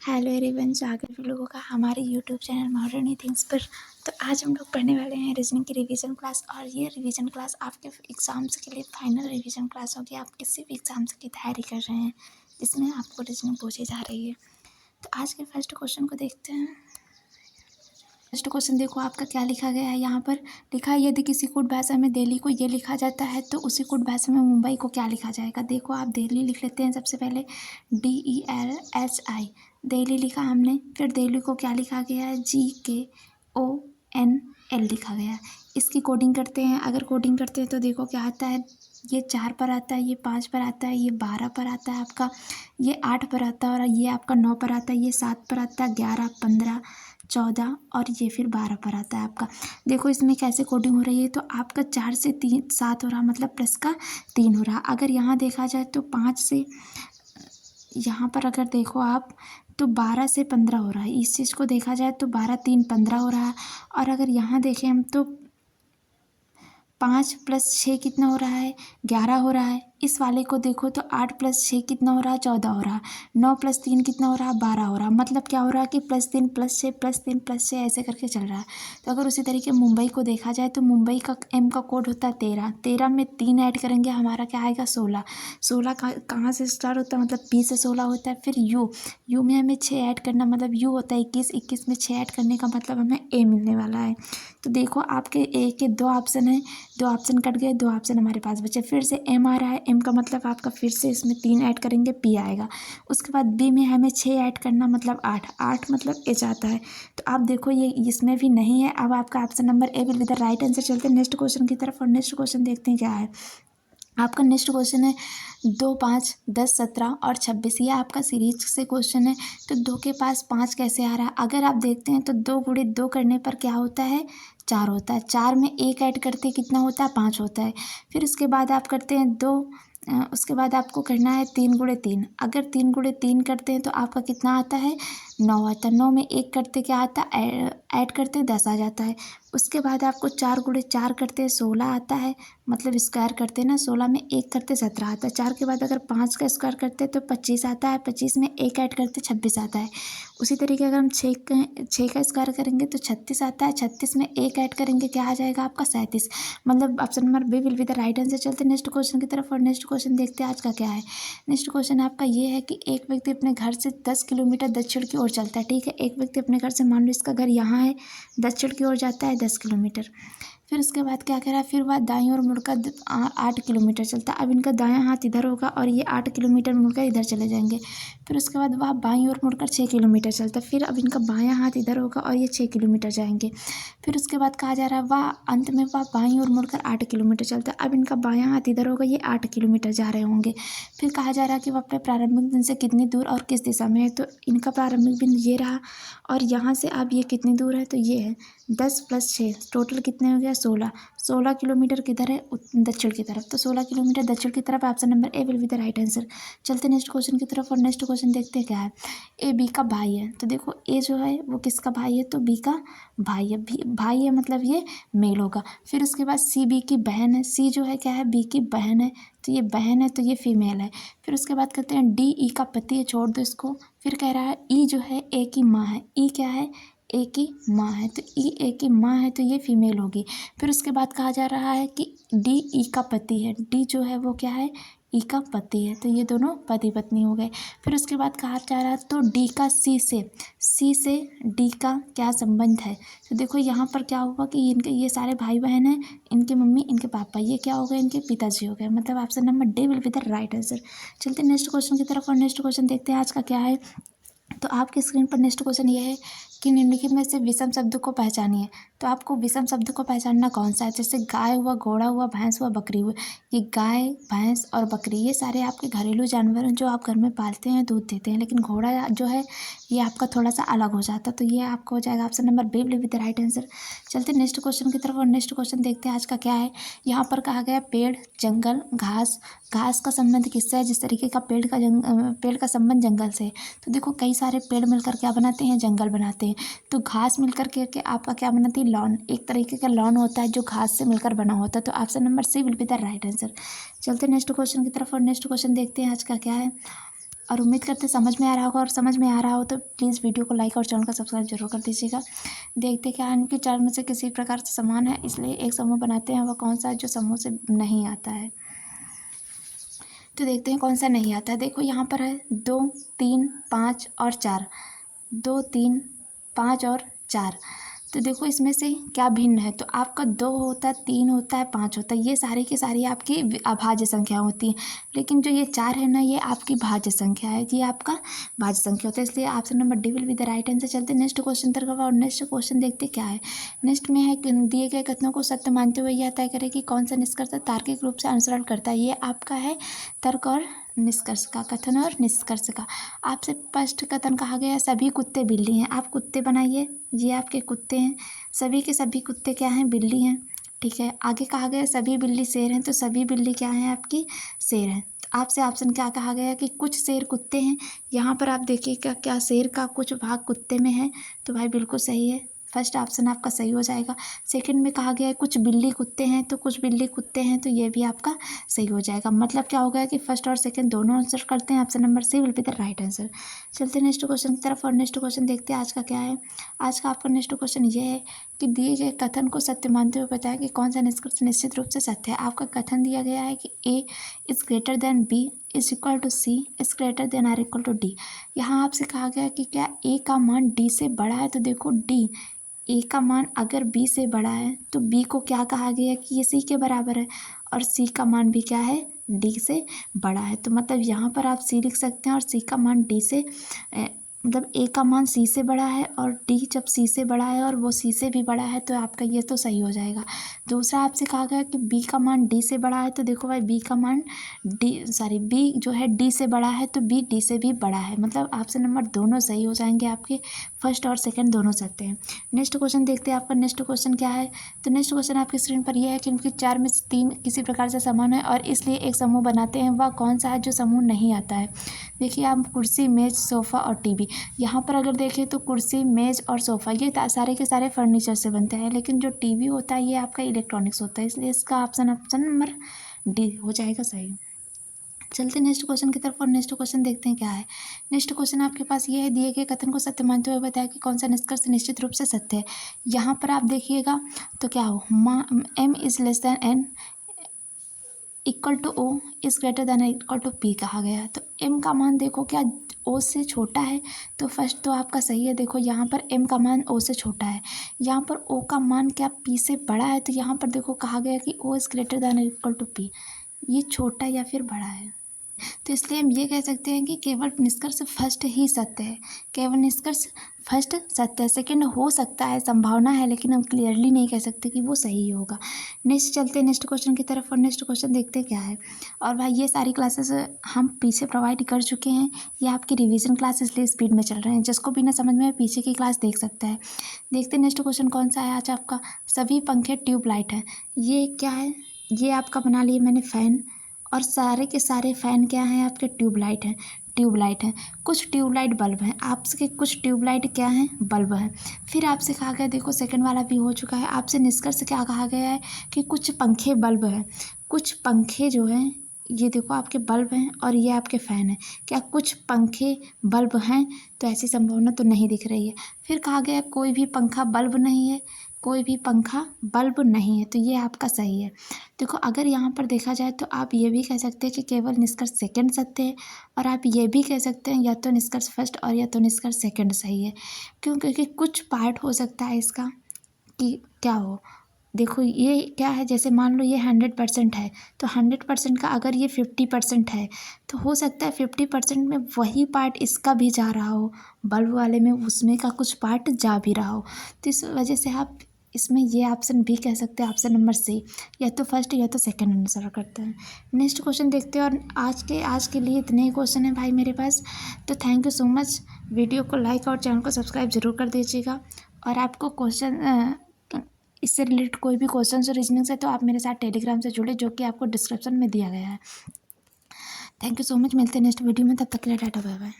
Hello everyone, स्वागत है लोगों का हमारे यूट्यूब चैनल मॉडर्न थिंग्स पर। तो आज हम लोग पढ़ने वाले हैं रीजनिंग की रिवीजन क्लास। और ये रिवीजन क्लास आपके एग्ज़ाम्स के लिए फाइनल रिवीजन क्लास होगी। आप किसी भी एग्ज़ाम्स की तैयारी कर रहे हैं जिसमें आपको रीजनिंग पूछी जा रही है। तो आज के फर्स्ट क्वेश्चन को देखते हैं। फर्स्ट क्वेश्चन देखो आपका क्या लिखा गया है। यहाँ पर लिखा है, यदि किसी कूट भाषा में दिल्ली को ये लिखा जाता है तो उसी कूट भाषा में मुंबई को क्या लिखा जाएगा। देखो आप दिल्ली लिख लेते हैं सबसे पहले, DELHI दिल्ली लिखा हमने। फिर दिल्ली को क्या लिखा गया है, GKONL लिखा गया है। इसकी कोडिंग करते हैं। अगर कोडिंग करते हैं तो देखो क्या आता है, ये 4 पर आता है, ये 5 पर आता है, ये 12 पर आता है आपका, ये 8 पर आता है और ये आपका 9 पर आता है, ये 7 पर आता है, 11, 15, 14 और ये फिर 12 पर आता है आपका। देखो इसमें कैसे कोडिंग हो रही है, तो आपका 4 से 7 हो रहा, मतलब प्लस का 3 हो रहा। अगर यहाँ देखा जाए तो 5 से, यहाँ पर अगर देखो आप तो 12 से 15 हो रहा है। इस चीज़ को देखा जाए तो 12, 3, 15 हो रहा है। और अगर यहाँ देखें हम तो 5 + 6 कितना हो रहा है, 11 हो रहा है। इस वाले को देखो तो 8 + 6 कितना हो रहा है, 14 हो रहा है। 9 + 3 कितना हो रहा है, 12 हो रहा है। मतलब क्या हो रहा है कि +3 + 6 +3 + 6 ऐसे करके चल रहा है। तो अगर उसी तरीके मुंबई को देखा जाए तो मुंबई का M का कोड होता है 13। 13 में 3 ऐड करेंगे, हमारा क्या आएगा, 16। 16 कहाँ से स्टार्ट होता है, मतलब B से 16 होता है। फिर U में हमें 6 ऐड करना, मतलब U होता है 21। 21 में 6 ऐड करने का मतलब हमें A मिलने वाला है। तो देखो आपके A के 2 ऑप्शन है, 2 ऑप्शन कट गए, 2 ऑप्शन हमारे पास बचे। फिर से M आ रहा है, M का मतलब आपका फिर से इसमें 3 ऐड करेंगे, P आएगा। उसके बाद B में हमें 6 ऐड करना, मतलब 8। 8 मतलब H आता है। तो आप देखो ये इसमें भी नहीं है। अब आपका option number A will be the right answer. चलते हैं नेक्स्ट क्वेश्चन की तरफ। और नेक्स्ट क्वेश्चन देखते हैं क्या है। आपका नेक्स्ट क्वेश्चन है 2, 5, 10, 17 और 26। ये आपका सीरीज से क्वेश्चन है। तो 2 के पास 5 कैसे आ रहा है, अगर आप देखते हैं तो 2 × 2 करने पर क्या होता है, 4 होता है। 4 में 1 ऐड करते कितना होता है, 5 होता है। फिर उसके बाद आप करते हैं 2, उसके बाद आपको करना है 3 × 3। अगर 3 × 3 करते हैं तो आपका कितना आता है, 9 आता है। 9 में 1 करते क्या आता है, ऐड करते 10 आ जाता है। उसके बाद आपको 4 × 4 करते 16 आता है, मतलब स्क्वायर करते ना, 16 में 1 करते 17 आता है। 4 के बाद अगर 5 का स्क्वायर करते तो 25 आता है। 25 में 1 ऐड करते 26 आता है। उसी तरीके अगर हम 6 का स्क्वायर करेंगे तो 36 आता है। 36 में 1 ऐड करेंगे, क्या आ जाएगा आपका, 37। मतलब option number B will be the right answer. चलते नेक्स्ट क्वेश्चन की तरफ। और नेक्स्ट क्वेश्चन देखते हैं आज का क्या है। नेक्स्ट क्वेश्चन आपका ये है कि एक व्यक्ति अपने घर से 10 किलोमीटर दक्षिण की ओर चलता है। ठीक है, एक व्यक्ति अपने घर से, मान लो इसका घर यहाँ है, दक्षिण की ओर जाता है 10 किलोमीटर। फिर उसके बाद क्या कह रहा है, फिर वह दाईं ओर मुड़कर 8 किलोमीटर चलता है। अब इनका दायां हाथ इधर होगा और ये 8 किलोमीटर मुड़कर इधर चले जाएंगे। फिर उसके बाद वह बाईं ओर मुड़कर 6 किलोमीटर चलता है। फिर अब इनका बायां हाथ इधर होगा और ये 6 किलोमीटर जाएंगे। फिर उसके बाद कहा जा रहा है वह अंत में वह बाईं ओर मुड़कर 8 किलोमीटर चलता है। अब इनका बायां हाथ इधर होगा, ये 8 किलोमीटर जा रहे होंगे। फिर कहा जा रहा है कि वह अपने प्रारंभिक बिंदु से कितनी दूर और किस दिशा में है। तो इनका प्रारंभिक बिंदु ये रहा और यहाँ से अब ये कितनी दूर है, तो ये है 10 + 6 टोटल कितने हो गया, 16। 16 किलोमीटर किधर है, दक्षिण की तरफ। तो 16 किलोमीटर दक्षिण की तरफ। Option number A will be the right answer. चलते नेक्स्ट क्वेश्चन की तरफ। और नेक्स्ट क्वेश्चन देखते हैं क्या है। A B का भाई है। तो देखो A जो है वो किसका भाई है, तो B का भाई है। भाई है मतलब ये मेल होगा। फिर उसके बाद C B की बहन है। C जो है क्या है, B की बहन है, तो ये बहन है, तो ये फीमेल है। फिर उसके बाद कहते हैं D E का पति है, छोड़ दो इसको। फिर कह रहा है E जो है A की माँ है। E क्या है, ए की माँ है, तो ई ए की माँ है, तो ये फीमेल होगी। फिर उसके बाद कहा जा रहा है कि डी ई का पति है। डी जो है वो क्या है, ई का पति है, तो ये दोनों पति पत्नी हो गए। फिर उसके बाद कहा जा रहा है तो डी का सी से डी का क्या संबंध है। तो देखो यहाँ पर क्या होगा कि इनके ये सारे भाई बहन हैं, इनके मम्मी इनके पापा, ये क्या हो गए, इनके पिताजी हो गए। मतलब option number D will be the right answer. चलते नेक्स्ट क्वेश्चन की तरफ। और नेक्स्ट क्वेश्चन देखते हैं आज का क्या है। तो आपकी स्क्रीन पर नेक्स्ट क्वेश्चन ये है कि निम्नलिखित में से विषम शब्द को पहचानिए। तो आपको विषम शब्द को पहचानना कौन सा है, जैसे गाय हुआ, घोड़ा हुआ, भैंस हुआ, बकरी हुआ। ये गाय, भैंस और बकरी ये सारे आपके घरेलू जानवर हैं जो आप घर में पालते हैं, दूध देते हैं। लेकिन घोड़ा जो है ये आपका थोड़ा सा अलग हो जाता है, तो ये आपका हो जाएगा option number B will be the right answer. चलते नेक्स्ट क्वेश्चन की तरफ। और नेक्स्ट क्वेश्चन देखते हैं आज का क्या है। यहाँ पर कहा गया पेड़, जंगल, घास। घास का संबंध किससे है, जिस तरीके का पेड़ का संबंध जंगल से है। तो देखो कई सारे पेड़ मिलकर क्या बनाते हैं, जंगल बनाते हैं। तो घास मिलकर के आपका क्या बनाती है, लॉन। एक तरीके का लॉन होता है जो घास से मिलकर बना होता है। तो option number C will be the right answer. चलते नेक्स्ट क्वेश्चन की तरफ। और नेक्स्ट क्वेश्चन देखते हैं आज का क्या है। और उम्मीद करते समझ में आ रहा होगा, और समझ में आ रहा हो तो प्लीज़ वीडियो को लाइक और चैनल को सब्सक्राइब जरूर कर दीजिएगा। देखते क्या है, इनके चार में से किसी प्रकार से समान है, इसलिए एक समूह बनाते हैं। वह कौन सा है जो समूह से नहीं आता है? तो देखते हैं कौन सा नहीं आता है। देखो यहाँ पर है 2, 3, 5 और 4। 2, 3, 5 और 4। तो देखो इसमें से क्या भिन्न है, तो आपका 2 होता है, 3 होता है, 5 होता है। ये सारी की सारी आपकी अभाज्य संख्या होती है। लेकिन जो ये 4 है ना, ये आपकी भाज्य संख्या है, ये आपका भाज्य संख्या होता है। इसलिए option number D will be the right answer. चलते नेक्स्ट क्वेश्चन तरफ। और नेक्स्ट क्वेश्चन देखते क्या है। नेक्स्ट में है दिए गए कथनों को सत्य मानते हुए यह तय करें कि कौन सा निष्कर्ष तार्किक रूप से अनुसरण करता है। ये आपका है तर्क और निष्कर्ष का, कथन और निष्कर्ष का। आपसे फर्स्ट कथन कहा गया है सभी कुत्ते बिल्ली हैं। आप कुत्ते बनाइए, ये आपके कुत्ते हैं। सभी के सभी कुत्ते क्या हैं? बिल्ली हैं। ठीक है, आगे कहा गया सभी बिल्ली शेर हैं, तो सभी बिल्ली क्या हैं? आपकी शेर हैं। आपसे ऑप्शन क्या कहा गया कि कुछ शेर कुत्ते हैं। यहाँ पर आप देखिए क्या शेर का कुछ भाग कुत्ते में है, तो भाई बिल्कुल सही है, फर्स्ट ऑप्शन आपका सही हो जाएगा। सेकंड में कहा गया है कुछ बिल्ली कुत्ते हैं, तो कुछ बिल्ली कुत्ते हैं, तो ये भी आपका सही हो जाएगा। मतलब क्या हो गया कि फर्स्ट और सेकंड दोनों आंसर करते हैं। Option number C will be the right answer. चलते नेक्स्ट क्वेश्चन की तरफ। और नेक्स्ट क्वेश्चन देखते हैं आज का क्या है। आज का आपका नेक्स्ट क्वेश्चन ये है कि दिए गए कथन को सत्य मानते हुए बताया कि कौन सा निष्कर्ष निश्चित रूप से सत्य है। आपका कथन दिया गया है कि A is greater than B is equal to C is greater than or equal to D. यहाँ आपसे कहा गया कि क्या ए का मान डी से बड़ा है, तो देखो डी ए का मान अगर बी से बड़ा है तो बी को क्या कहा गया कि ये सी के बराबर है, और सी का मान भी क्या है? डी से बड़ा है। तो मतलब यहाँ पर आप सी लिख सकते हैं, और सी का मान डी से मतलब ए का मान सी से बड़ा है, और डी जब सी से बड़ा है और वो सी से भी बड़ा है, तो आपका ये तो सही हो जाएगा। दूसरा आपसे कहा गया कि बी का मान डी से बड़ा है, तो देखो भाई बी का मान बी जो है डी से बड़ा है, तो बी डी से भी बड़ा है। मतलब ऑप्शन नंबर दोनों सही हो जाएंगे आपके, फर्स्ट और सेकंड दोनों सत्य हैं। नेक्स्ट क्वेश्चन देखते हैं आपका नेक्स्ट क्वेश्चन क्या है। तो नेक्स्ट क्वेश्चन आपकी स्क्रीन पर यह है कि उनकी 4 में से 3 किसी प्रकार से समान है और इसलिए एक समूह बनाते हैं। वह कौन सा है जो समूह नहीं आता है? देखिए आप कुर्सी, मेज, सोफ़ा और टीवी। यहाँ पर अगर देखें तो कुर्सी, मेज और सोफ़ा ये सारे के सारे फर्नीचर से बनते हैं, लेकिन जो टीवी होता है ये आपका इलेक्ट्रॉनिक्स होता है, इसलिए इसका ऑप्शन नंबर डी हो जाएगा सही। चलते नेक्स्ट क्वेश्चन की तरफ। और नेक्स्ट क्वेश्चन देखते हैं क्या है। नेक्स्ट क्वेश्चन आपके पास ये है दिए गए कथन को सत्य मानते हुए बताया कि कौन सा निष्कर्ष निश्चित रूप से सत्य है। यहाँ पर आप देखिएगा तो क्या हो, M is less than and equal to O is greater than equal to P कहा गया है। तो एम का मान देखो क्या ओ से छोटा है, तो फर्स्ट तो आपका सही है। देखो यहाँ पर एम का मान ओ से छोटा है, यहाँ पर ओ का मान क्या पी से बड़ा है, तो यहाँ पर देखो कहा गया कि O is greater than equal to P, ये छोटा या फिर बड़ा है। तो इसलिए हम ये कह सकते हैं कि केवल निष्कर्ष फर्स्ट ही सत्य है, केवल निष्कर्ष फर्स्ट सत्य है, सेकंड हो सकता है, संभावना है, लेकिन हम क्लियरली नहीं कह सकते कि वो सही होगा। नेक्स्ट चलते हैं नेक्स्ट क्वेश्चन की तरफ। और नेक्स्ट क्वेश्चन देखते क्या है। और भाई ये सारी क्लासेस हम पीछे प्रोवाइड कर चुके हैं, ये आपकी रिवीजन क्लास इसलिए स्पीड में चल रहे हैं, जिसको भी ना समझ में पीछे की क्लास देख सकता है। देखते हैं नेक्स्ट क्वेश्चन कौन सा है आज आपका। सभी पंखे ट्यूबलाइट हैं। ये क्या है? ये आपका बना लिए मैंने फ़ैन, और सारे के सारे फ़ैन क्या हैं? आपके ट्यूबलाइट हैं, ट्यूबलाइट हैं। कुछ ट्यूबलाइट बल्ब हैं, आपके कुछ ट्यूबलाइट क्या हैं? बल्ब हैं। फिर आपसे कहा गया, देखो सेकंड वाला भी हो चुका है, आपसे निष्कर्ष क्या कहा गया है कि कुछ पंखे बल्ब हैं। कुछ पंखे जो हैं ये देखो आपके बल्ब हैं, और ये आपके फ़ैन हैं। क्या कुछ पंखे बल्ब हैं? तो ऐसी संभावना तो नहीं दिख रही है। फिर कहा गया कोई भी पंखा बल्ब नहीं है, कोई भी पंखा बल्ब नहीं है, तो ये आपका सही है। देखो अगर यहाँ पर देखा जाए तो आप ये भी कह सकते हैं कि केवल निष्कर्ष सेकंड सत्य है, और आप ये भी कह सकते हैं या तो निष्कर्ष फर्स्ट और या तो निष्कर्ष सेकंड सही है। क्यों? क्योंकि कुछ पार्ट हो सकता है इसका कि क्या हो। देखो ये क्या है, जैसे मान लो ये 100% है, तो 100% का अगर ये 50% है, तो हो सकता है 50% में वही पार्ट इसका भी जा रहा हो, बल्ब वाले में उसमें का कुछ पार्ट जा भी रहा हो। तो इस वजह से आप इसमें ये ऑप्शन भी कह सकते हैं, ऑप्शन नंबर सी, या तो फर्स्ट या तो सेकंड आंसर करते हैं। नेक्स्ट क्वेश्चन देखते हैं। और आज के लिए इतने ही क्वेश्चन हैं भाई मेरे पास। तो thank you so much. Video को लाइक और चैनल को सब्सक्राइब जरूर कर दीजिएगा। और आपको क्वेश्चन इससे रिलेटेड कोई भी क्वेश्चन और रीजनिंग है तो आप मेरे साथ टेलीग्राम से जुड़े, जो कि आपको डिस्क्रिप्शन में दिया गया है। Thank you so much. मिलते हैं नेक्स्ट वीडियो में, तब तक के लिए टाटा बाय बाय।